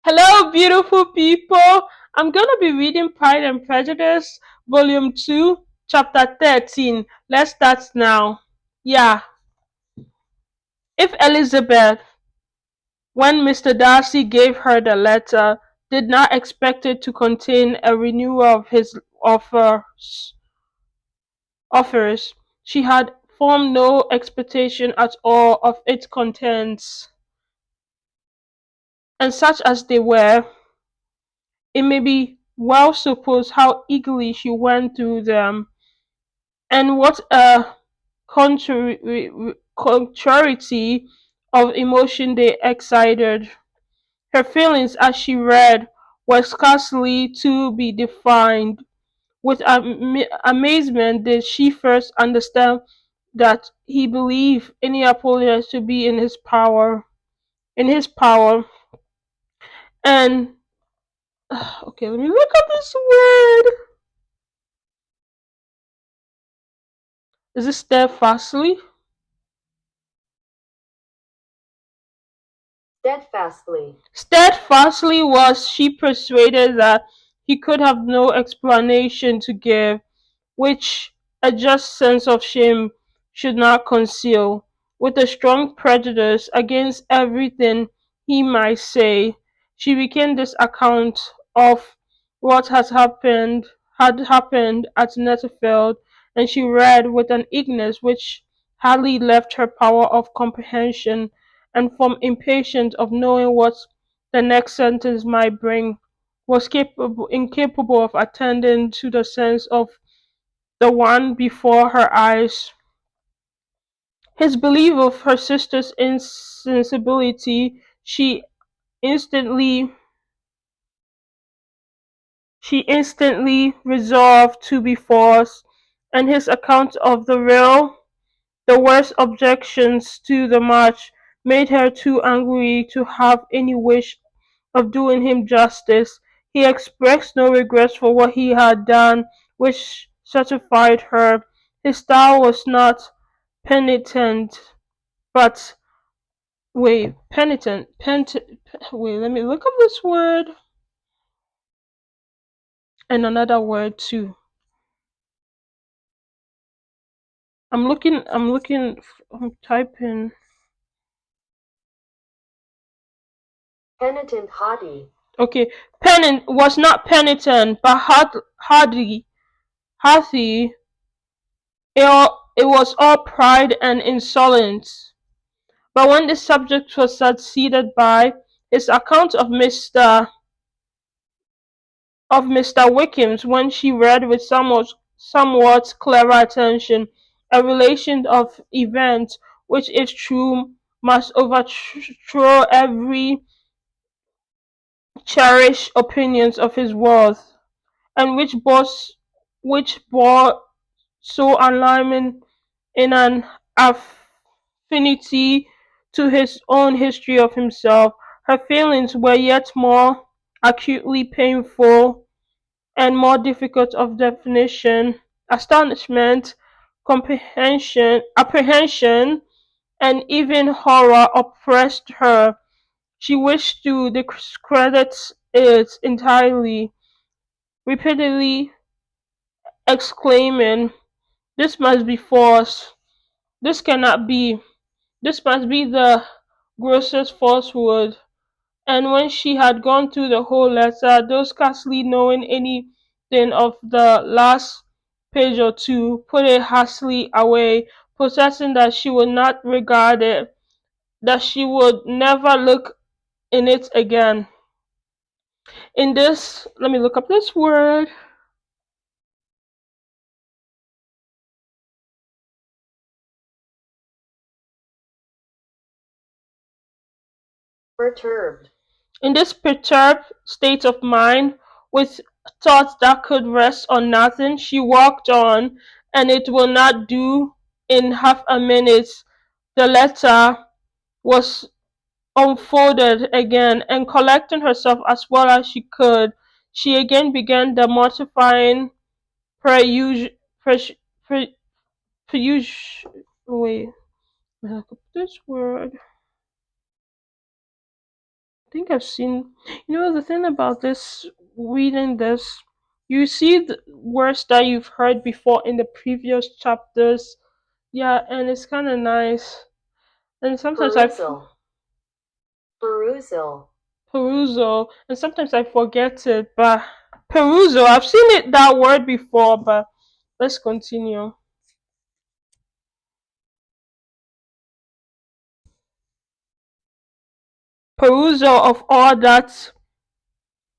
Hello, beautiful people. I'm going to be reading Pride and Prejudice, Volume 2, Chapter 13. Let's start now. Yeah. If Elizabeth, when Mr. Darcy gave her the letter, did not expect it to contain a renewal of his offers, she had formed no expectation at all of its contents, and such as they were, it may be well supposed how eagerly she went through them, and what a contrariety of emotion they excited. Her feelings as she read were scarcely to be defined. With amazement did she first understand that he believed any apology to be in his power. In his power, and okay, let me look up this word. Is it steadfastly? Steadfastly was she persuaded that he could have no explanation to give, which a just sense of shame should not conceal. With a strong prejudice against everything he might say, she began this account of what had happened at Netherfield, and she read with an eagerness which hardly left her power of comprehension, and from impatience of knowing what the next sentence might bring, was incapable of attending to the sense of the one before her eyes. His belief of her sister's insensibility instantly she instantly resolved to be false, and his account of the worst objections to the match made her too angry to have any wish of doing him justice. He expressed no regrets for what he had done, which satisfied her. His style was not penitent, but wait, let me look up this word and another word too. I'm typing. Penitent haughty. Okay, penitent was not penitent, but haughty. It was all pride and insolence. But when the subject was succeeded by his account of Mr. Wickham's, when she read with somewhat clever attention a relation of events which, if true, must overthrow every cherished opinions of his worth, and which bore so alarming in an affinity to his own history of himself, her feelings were yet more acutely painful and more difficult of definition. Astonishment, apprehension, and even horror oppressed her. She wished to discredit it entirely, repeatedly exclaiming, "This must be false! This cannot be! This must be the grossest falsehood!" And when she had gone through the whole letter, though scarcely knowing anything of the last page or two, put it hastily away, protesting that she would not regard it, that she would never look in it again. In this, let me look up this word. Perturbed. In this perturbed state of mind, with thoughts that could rest on nothing, she walked on, and it will not do in half a minute. The letter was unfolded again, and collecting herself as well as she could, she again began the mortifying prelude. Pre, pre, prelude wait, this word. think I've seen. The thing about this, reading this, you see the words that you've heard before in the previous chapters. Yeah, and it's kind of nice. And sometimes perusal, and sometimes I forget it. But perusal, I've seen that word before. But let's continue. Perusal of all that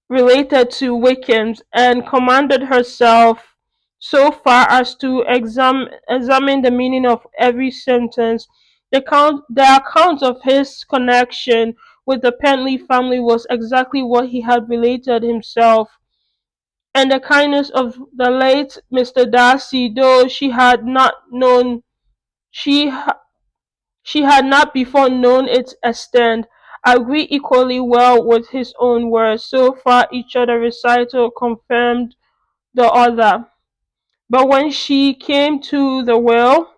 related to Wickham's, and commanded herself so far as to examine the meaning of every sentence. The account of his connection with the Pentley family was exactly what he had related himself, and the kindness of the late Mr. Darcy, though she she had not before known its extent, agree equally well with his own words. So far each other recital confirmed the other. But when she came to the will,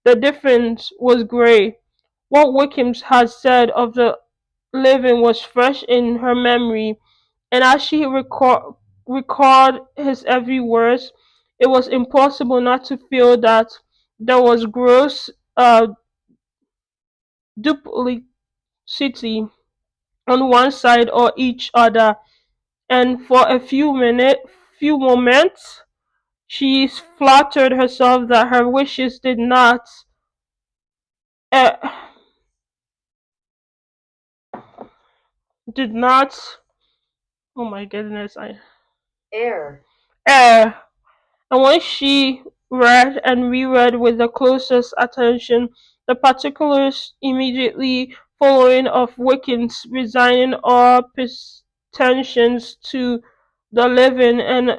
the difference was great. What Wickham had said of the living was fresh in her memory, and as she recalled his every word, it was impossible not to feel that there was gross duplicity on one side or each other, and for a few moments, she flattered herself that her wishes uh, did not. Oh my goodness! I Air. err. And when she read and reread with the closest attention the particulars immediately following of Wickham's resigning all pretensions to the living and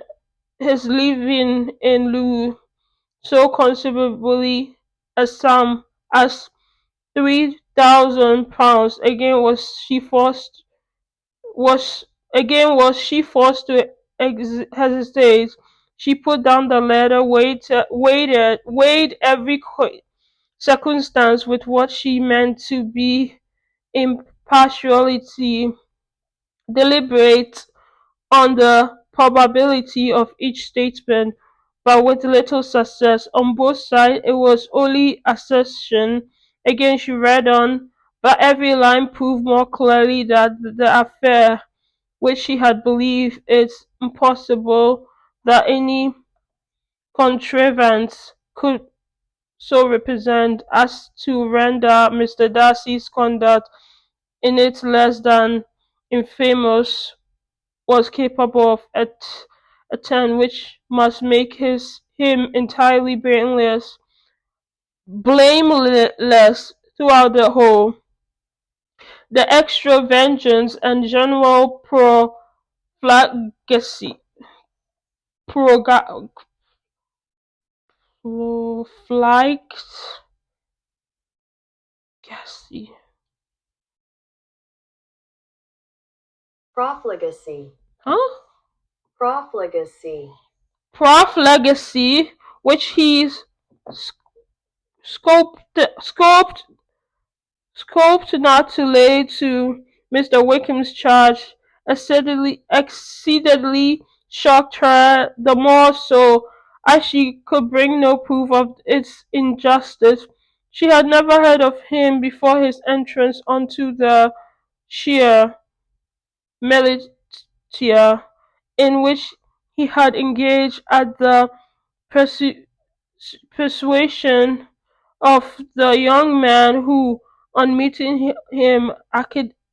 his leaving in lieu so considerably a sum as £3,000, again was she forced to hesitate. She put down the letter, weighed every circumstance with what she meant to be impartiality, deliberate on the probability of each statement, but with little success. On both sides it was only assertion. Again she read on, but every line proved more clearly that the affair, which she had believed it impossible that any contrivance could so represent as to render Mr. Darcy's conduct in it less than infamous, was capable of a turn which must make him entirely blameless throughout the whole. The extra vengeance and general profligacy proga- profligacy, Profligacy. huh? Profligacy. Profligacy, which he's scoped not to lay to Mr. Wickham's charge, exceedingly shocked her, the more so as she could bring no proof of its injustice. She had never heard of him before his entrance onto the sheer militia in which he had engaged at the persu- persuasion of the young man who, on meeting him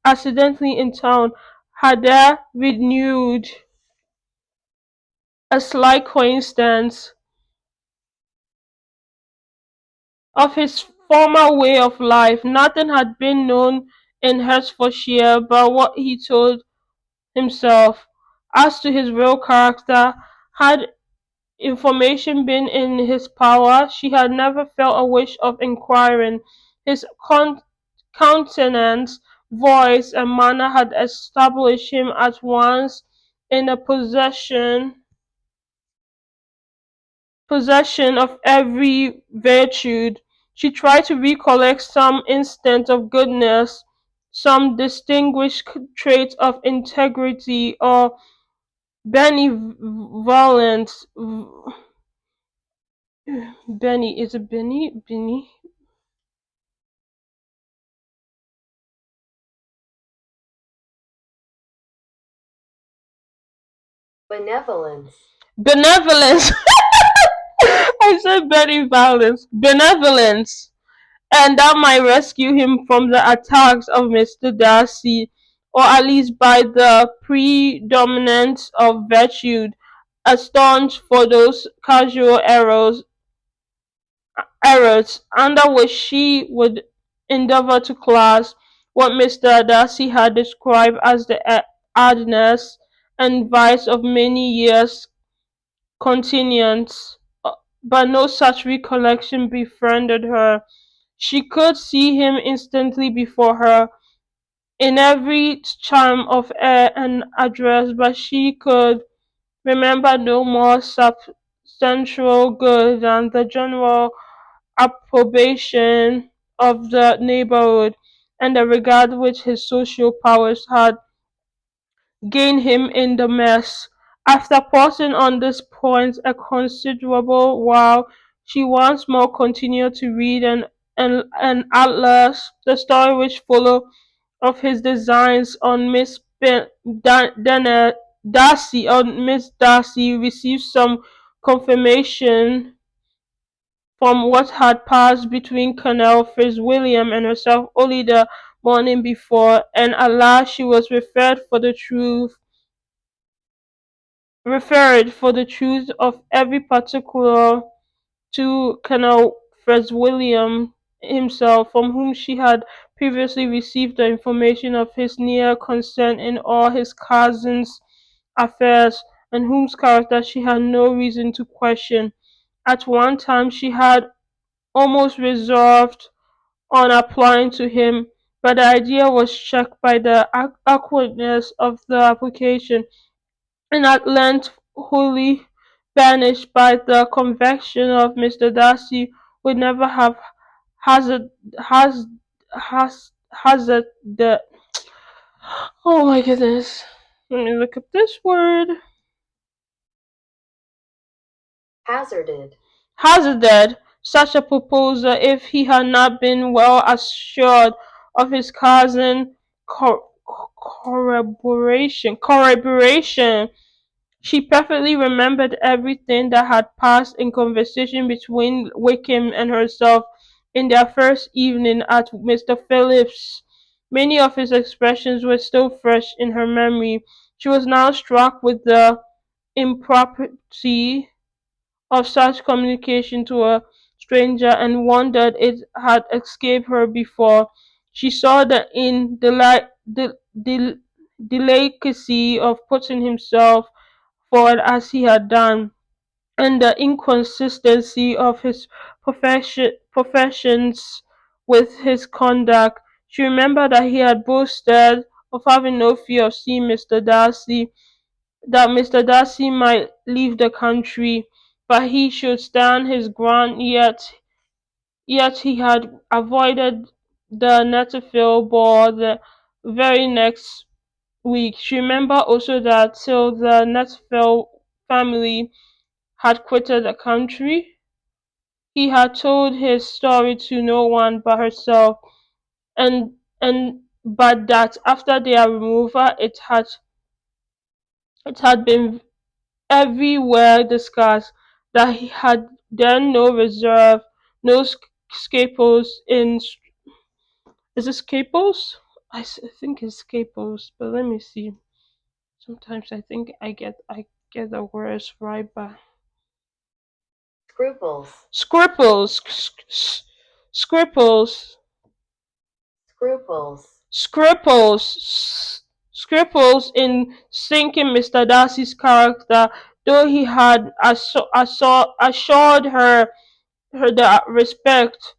accidentally in town, had there renewed a slight coincidence of his former way of life. Nothing had been known in Hertfordshire but what he told himself. As to his real character, had information been in his power, she had never felt a wish of inquiring. His countenance, voice, and manner had established him at once in a possession of every virtue. She tried to recollect some instant of goodness some distinguished traits of integrity or benevolence. Benny, is it Benny? Benny? Benevolence. Benevolence. I said benevolence. Benevolence. And that might rescue him from the attacks of Mr. Darcy, or at least by the predominance of virtue, a staunch for those casual errors under which she would endeavour to class what Mr. Darcy had described as the hardness and vice of many years' continuance. But no such recollection befriended her. She could see him instantly before her, in every charm of air and address, but she could remember no more substantial good than the general approbation of the neighbourhood, and the regard which his social powers had gained him in the mess. After pausing on this point a considerable while, she once more continued to read, and at last the story which followed of his designs on Miss Darcy received some confirmation from what had passed between Colonel Fitzwilliam and herself only the morning before, and at last she was referred for the truth of every particular to Colonel Fitzwilliam himself, from whom she had previously received the information of his near concern in all his cousin's affairs, and whose character she had no reason to question. At one time she had almost resolved on applying to him, but the idea was checked by the awkwardness of the application, and at length wholly banished by the conviction of Mr. Darcy would never have hazard has hazard the oh my goodness. Let me look up this word. Hazarded. Hazarded such a proposal if he had not been well assured of his cousin corroboration. She perfectly remembered everything that had passed in conversation between Wickham and herself in their first evening at Mr. Phillips's. Many of his expressions were still fresh in her memory. She was now struck with the impropriety of such communication to a stranger, and wondered it had escaped her before. She saw the delicacy of putting himself forward as he had done, and the inconsistency of his professions with his conduct. She remembered that he had boasted of having no fear of seeing Mr. Darcy, that Mr. Darcy might leave the country, but he should stand his ground, yet he had avoided the Netherfield ball the very next week. She remembered also that till the Netherfield family had quitted the country, he had told his story to no one but herself, and but that after their removal it had been everywhere discussed, that he had then no reserve, no scruples in. Is it scruples? I think it's scruples, but let me see. Sometimes I think I get the words right, but Scruples. scruples, scruples, Scruples. scruples in sinking Mr. Darcy's character, though he had assured her that respect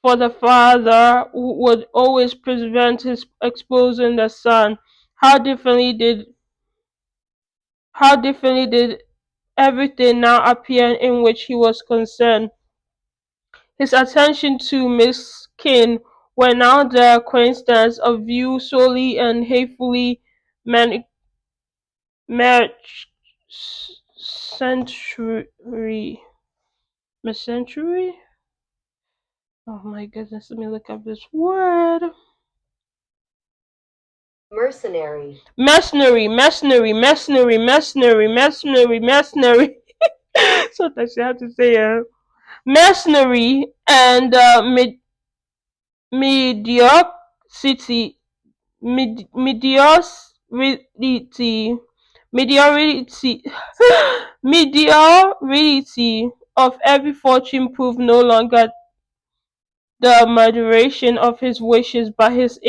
for the father would always prevent his exposing the son. How differently did how differently did everything now appear in which he was concerned. His attention to Miss King were now the coincidence of view solely and hatefully man- century. Century? Oh my goodness, let me look up this word. Mercenary. Mercenary. Sometimes you have to say mercenary and mediocrity, mediocrity, mediocrity, mediocrity of every fortune proved no longer the moderation of his wishes, but his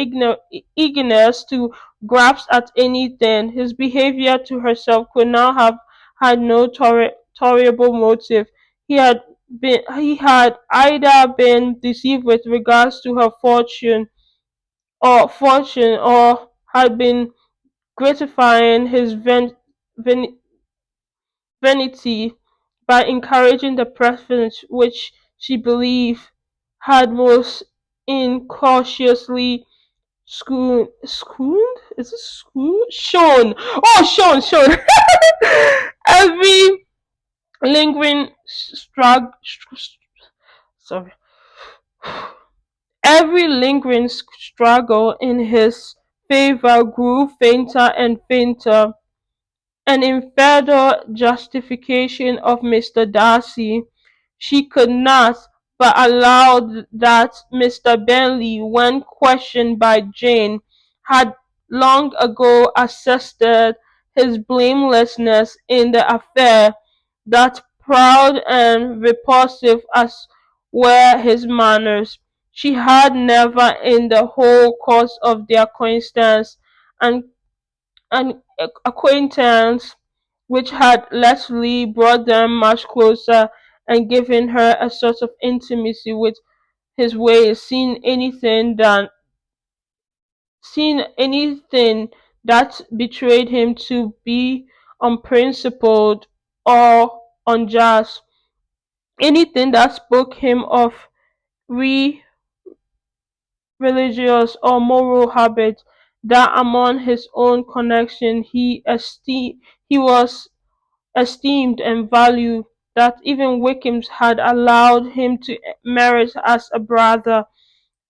eagerness to grasp at anything. His behavior to herself could now have had no tolerable motive. He had either been deceived with regards to her fortune, or had been gratifying his ven- vanity by encouraging the preference which she believed had most incautiously schooned? Is it schoon? Shown. Oh, shown. Every lingering sorry. Every lingering struggle in his favor grew fainter and fainter. And in further justification of Mr. Darcy, she could not but allow that Mr. Bentley, when questioned by Jane, had long ago attested his blamelessness in the affair, that proud and repulsive as were his manners, she had never in the whole course of their coincidence and an acquaintance which had latterly brought them much closer and given her a sort of intimacy with his ways, seen anything that betrayed him to be unprincipled or unjust, anything that spoke him of re religious or moral habits, that among his own connection he was esteemed and valued, that even Wickham had allowed him to merit as a brother,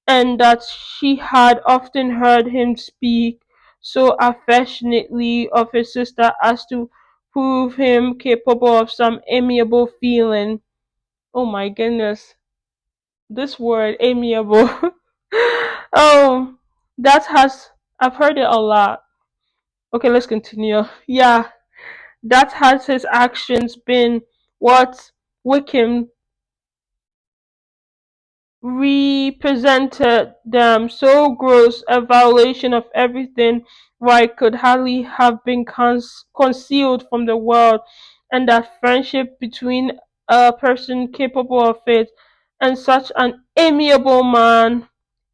and that she had often heard him speak so affectionately of his sister as to prove him capable of some amiable feeling. Oh my goodness, this word amiable. Oh, that has I've heard it a lot. Okay, let's continue. Yeah, that has his actions been what Wickham represented them, so gross a violation of everything right could hardly have been concealed from the world, and that friendship between a person capable of it and such an amiable man,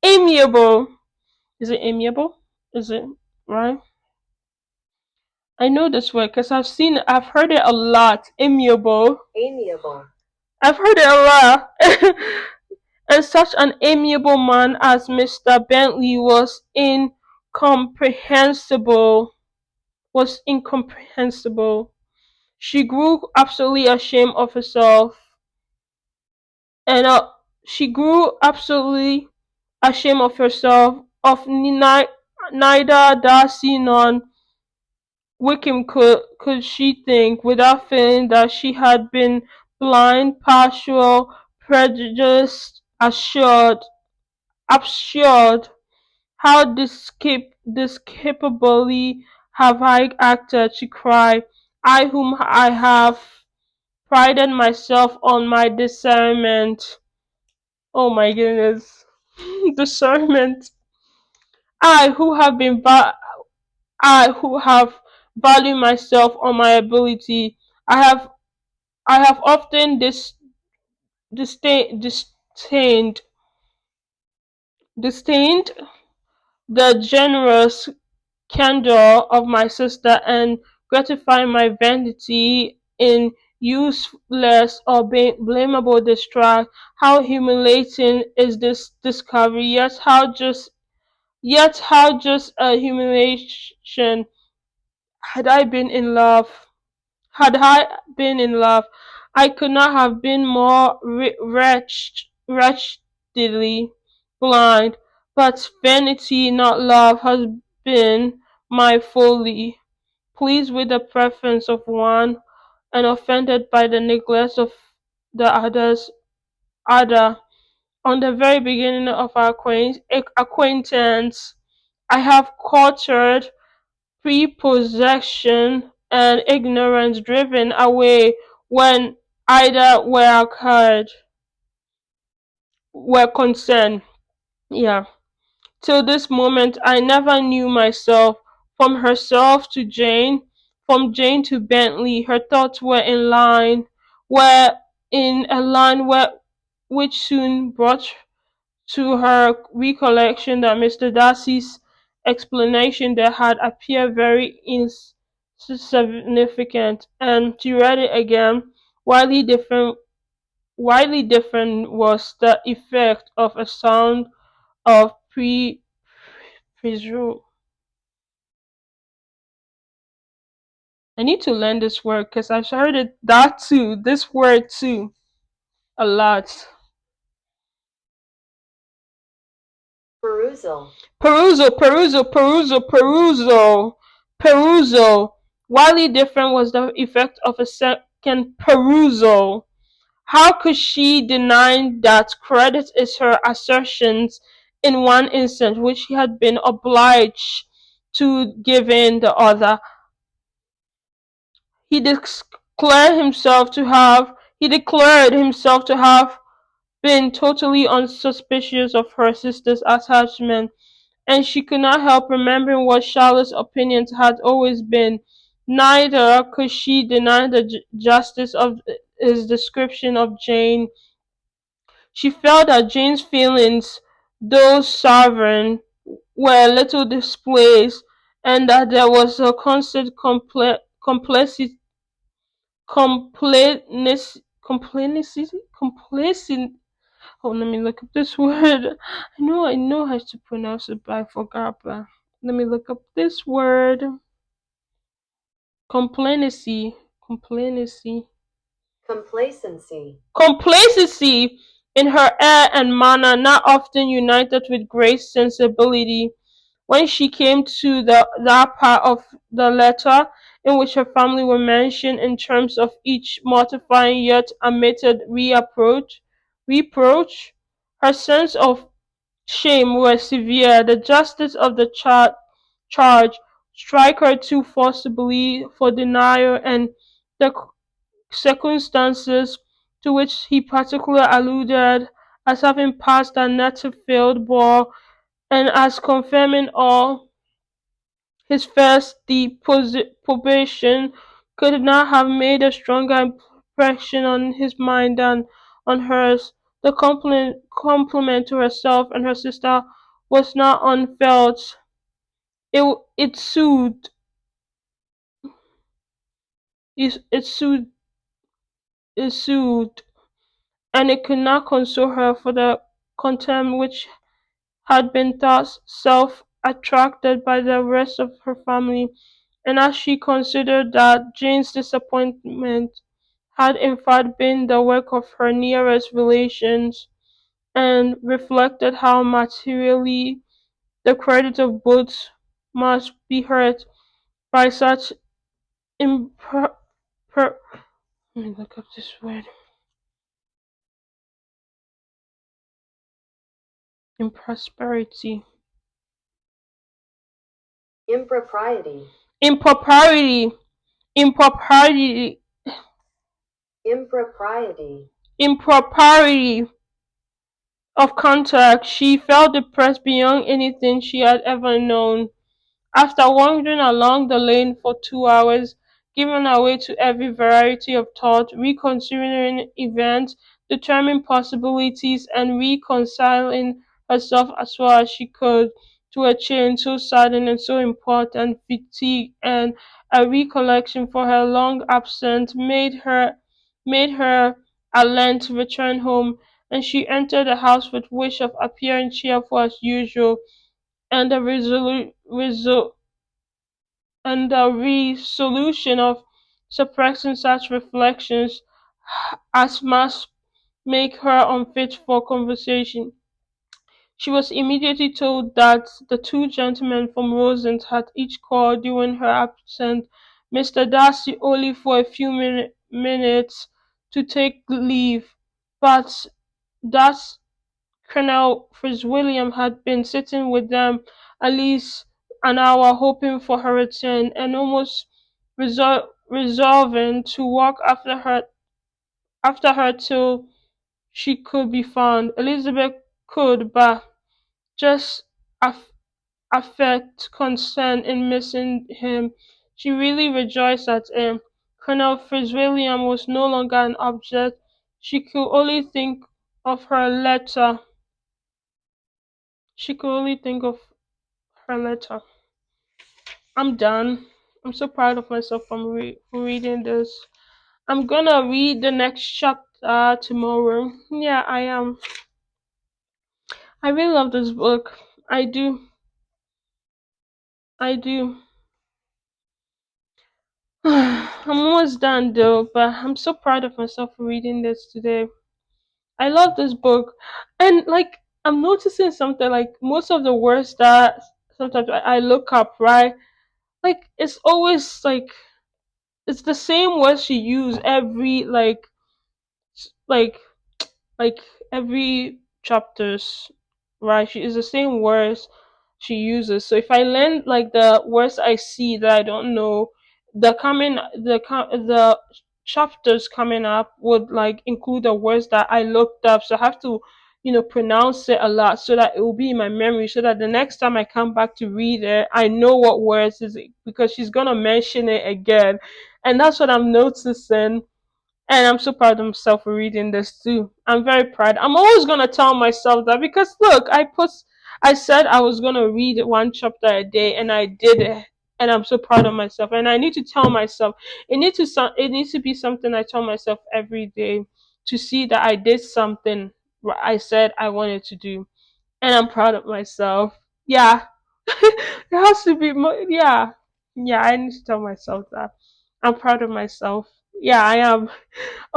amiable, is it amiable? Is it right? I know this word because I've heard it a lot. Amiable. Amiable. I've heard it a lot. And such an amiable man as Mr. Bentley was incomprehensible. She grew absolutely ashamed of herself, and she grew absolutely ashamed of herself. Of neither Darcy nor Wickham could she think, without feeling that she had been blind, partial, prejudiced, absurd. How discapably have I acted, she cried, I whom I have prided myself on my discernment. Oh my goodness. Discernment. I who have been I who have valued myself on my ability. I have I have often disdained disdained the generous candor of my sister, and gratify my vanity in useless or blamable distract. How humiliating is this discovery? Yet how just a humiliation. Had I been in love, had I been in love, I could not have been more wretchedly blind. But vanity, not love, has been my folly. Pleased with the preference of one, and offended by the neglect of the other. On the very beginning of our acquaintance, I have courted prepossession and ignorance driven away when either were concerned. Yeah. Till this moment I never knew myself. From herself to Jane, from Jane to Bentley, her thoughts were in a line which soon brought to her recollection that Mr. Darcy's explanation that had appeared very insignificant, and she read it again. Widely different, widely different was the effect of a sound of prejudice. I need to learn this word because I've heard it that too. This word too a lot. Perusal. Perusal. Widely different was the effect of a second perusal. How could she deny that credit is her assertions in one instance which she had been obliged to give in the other? He declared himself to have been totally unsuspicious of her sister's attachment, and she could not help remembering what Charlotte's opinions had always been. Neither could she deny the justice of his description of Jane. She felt that Jane's feelings, though sovereign, were little displaced, and that there was a constant complacent. Oh, let me look up this word. I know how to pronounce it, but I forgot. But let me look up this word. Complacency. Complacency. Complacency in her air and manner, not often united with great sensibility. When she came to that part of the letter in which her family were mentioned in terms of each mortifying yet admitted reproach, her sense of shame was severe. The justice of the charge strike her too forcibly for denial, and the circumstances to which he particularly alluded as having passed a native field bore, and as confirming all his first probation, could not have made a stronger impression on his mind than on hers. The compliment to herself and her sister was not unfelt. It soothed, it soothed, and it could not console her for the contempt which had been thus self-attracted by the rest of her family, and as she considered that Jane's disappointment had in fact been the work of her nearest relations, and reflected how materially the credit of both must be hurt by such impro- per- let me look up this word. Improsperity. Impropriety. Impropriety. Impropriety. Impropriety. Impropriety of contact. She felt depressed beyond anything she had ever known. After wandering along the lane for 2 hours, giving away to every variety of thought, reconsidering events, determining possibilities, and reconciling herself as well as she could to a change so sudden and so important, fatigue and a recollection for her long absence made her made her at length return home, and she entered the house with wish of appearing cheerful as usual, and the resolution of suppressing such reflections as must make her unfit for conversation. She was immediately told that the two gentlemen from Rosings had each called during her absence, Mr. Darcy only for a few minutes to take leave, but that Colonel Fitzwilliam had been sitting with them at least an hour hoping for her return, and almost resolving to walk after her till she could be found. Elizabeth could but just aff- affect concern in missing him. She really rejoiced at him. Colonel Fitzwilliam was no longer an object. She could only think of her letter. She could only think of her letter. I'm done. I'm so proud of myself for reading this. I'm gonna read the next chapter tomorrow. Yeah, I am. I really love this book. I do. I do. I'm almost done though, but I'm so proud of myself for reading this today. I love this book. And like I'm noticing something like most of the words that sometimes I look up, right? Like it's always like it's the same words she used every like like every chapters, right? She is the same words she uses. So if I learn like the words I see that I don't know, the chapters coming up would like include the words that I looked up. So I have to pronounce it a lot so that it will be in my memory, so that the next time I come back to read it I know what words is it, because she's gonna mention it again. And that's what I'm noticing, and I'm so proud of myself for reading this too. I'm very proud. I'm always gonna tell myself that, because look, I said I was gonna read one chapter a day and I did it. And I'm so proud of myself. And I need to tell myself it needs to be something I tell myself every day, to see that I did something what I said I wanted to do. And I'm proud of myself. Yeah. It has to be yeah. Yeah, I need to tell myself that. I'm proud of myself. Yeah, I am.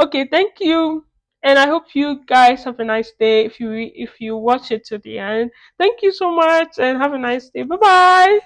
Okay, thank you. And I hope you guys have a nice day if you watch it to the end. Thank you so much and have a nice day. Bye bye.